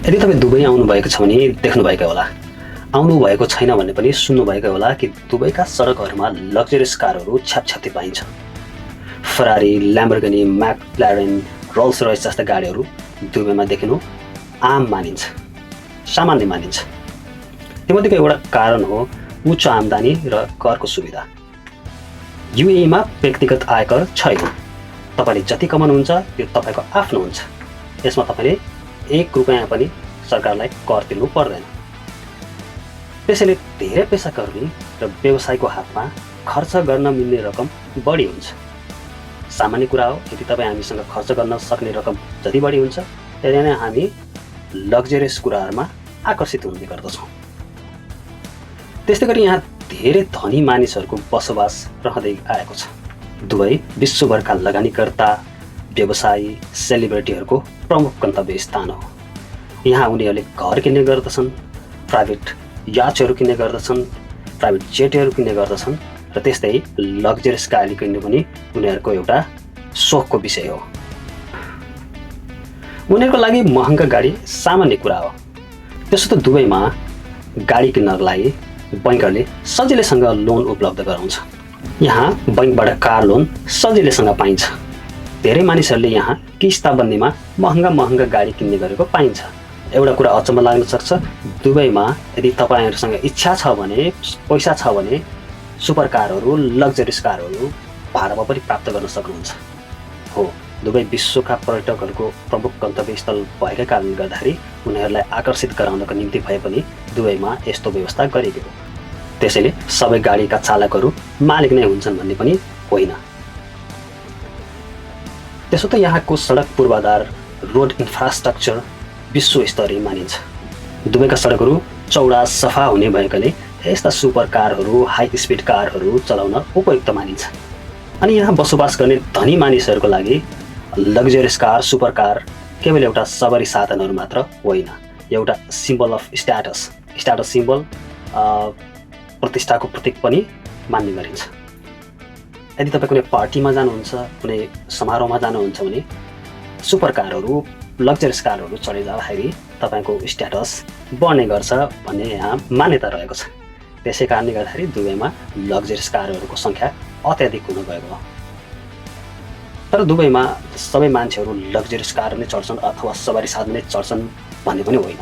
यदि तपाईँ दुबई आउनुभएको छ भने देख्नुभएकै होला, आउनुभएको छैन भने पनि सुन्नुभएकै होला कि दुबईका सडकहरूमा लग्जरियस कारहरू छ्यापछ्याप्ती पाइन्छ। फरारी, ल्याम्बोर्गिनी, म्याक्लारेन, रोल्स रोयस जस्ता गाडीहरू दुबईमा देखिनु आम मानिन्छ, सामान्य मानिन्छ। तीमध्येको एउटा कारण हो उच्च आम्दानी र करको सुविधा। युएईमा व्यक्तिगत आयकर छैन। तपाईँले जति कमाउनुहुन्छ त्यो तपाईँको आफ्नो हुन्छ। यसमा तपाईँले 1 रुपैयाँ पनि सरकारलाई कर तिर्नु पर्दैन। त्यसैले धेरै पेसाकर्मी र व्यवसायको हातमा खर्च गर्न मिल्ने रकम बढी हुन्छ। सामान्य कुरा हो, यदि तपाईँ हामीसँग खर्च गर्न सक्ने रकम जति बढी हुन्छ त्यति नै हामी लग्जरियस कुराहरूमा आकर्षित हुने गर्दछौँ। त्यस्तै गरी यहाँ धेरै धनी मानिसहरूको बसोबास रहँदै आएको छ। दुबई विश्वभरका लगानीकर्ता, व्यवसायी, सेलिब्रिटीहरूको प्रमुख गन्तव्य स्थान हो। यहाँ उनीहरूले घर किन्ने गर्दछन्, प्राइभेट याचहरू किन्ने गर्दछन्, प्राइभेट जेटहरू किन्ने गर्दछन् र त्यस्तै लग्जरियस गाडी किन्नु पनि उनीहरूको एउटा सोखको विषय हो। उनीहरूको लागि महँगा गाडी सामान्य कुरा हो। त्यसो त दुबईमा गाडी किन्नको लागि बैंकहरूले सजिलैसँग लोन उपलब्ध गराउँछ। यहाँ बैंकबाट कार लोन सजिलैसँग पाइन्छ। धेरै मानिसहरूले यहाँ किस्ताबन्दीमा महँगा गाडी किन्ने गरेको पाइन्छ। एउटा कुरा अचम्म लाग्न सक्छ, दुबईमा यदि तपाईँहरूसँग इच्छा छ भने, पैसा छ भने सुपर कारहरू, लग्जरियस कारहरू भाडामा पनि प्राप्त गर्न सक्नुहुन्छ। हो, दुबई विश्वका पर्यटकहरूको प्रमुख गन्तव्य स्थल भएकै कारणले गर्दाखेरि उनीहरूलाई आकर्षित गराउनको निम्ति भए पनि दुबईमा यस्तो व्यवस्था गरिएको हो। त्यसैले सबै गाडीका चालकहरू मालिक नै हुन्छन् भन्ने पनि होइन। त्यसो त यहाँको सडक पूर्वाधार, रोड इन्फ्रास्ट्रक्चर विश्वस्तरीय मानिन्छ। दुबईका सडकहरू चौडा, सफा हुने भएकाले यस्ता सुपर कारहरू, हाई स्पिड कारहरू चलाउन उपयुक्त मानिन्छ। अनि यहाँ बसोबास गर्ने धनी मानिसहरूको लागि लग्जरियस कार, सुपर कार केवल एउटा सवारी साधनहरू मात्र होइन, एउटा सिम्बल अफ स्ट्याटस सिम्बल, प्रतिष्ठाको प्रतीक पनि मान्ने गरिन्छ। यदि तपाईँ कुनै पार्टीमा जानुहुन्छ, कुनै समारोहमा जानुहुन्छ भने सुपर कारहरू, लग्जरियस कारहरू चढे जाँदाखेरि तपाईँको स्ट्याटस बढ्ने गर्छ भन्ने यहाँ मान्यता रहेको छ। त्यसै कारणले गर्दाखेरि दुबईमा लग्जरियस कारहरूको सङ्ख्या अत्याधिक हुन गएको हो। तर दुबईमा सबै मान्छेहरू लग्जरियस कार नै चढ्छन् अथवा सवारी साधन नै चढ्छन् भन्ने पनि होइन।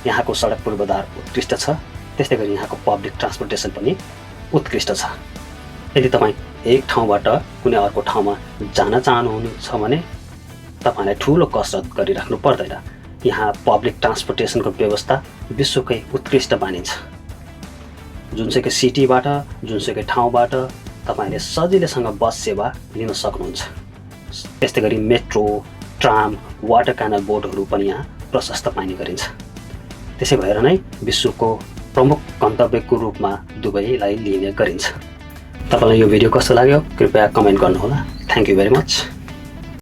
यहाँको सडक पूर्वाधार उत्कृष्ट छ, त्यस्तै गरी यहाँको पब्लिक ट्रान्सपोर्टेसन पनि उत्कृष्ट छ। यदि तपाईँ एक ठाउँबाट कुनै अर्को ठाउँमा जान चाहनुहुन्छ भने तपाईँलाई ठुलो कसरत गरिराख्नु पर्दैन। यहाँ पब्लिक ट्रान्सपोर्टेसनको व्यवस्था विश्वकै उत्कृष्ट मानिन्छ। जुनसुकै सिटीबाट, जुनसुकै ठाउँबाट तपाईँले सजिलैसँग बस सेवा लिन सक्नुहुन्छ। त्यस्तै गरी मेट्रो, ट्राम, वाटर क्यानल बोटहरू पनि यहाँ प्रशस्त पाइने गरिन्छ। त्यसै भएर नै विश्वको प्रमुख गन्तव्यको रूपमा दुबईलाई लिने गरिन्छ। तपाईँलाई यो भिडियो कस्तो लाग्यो कृपया कमेन्ट गर्नुहोला। Thank you very much.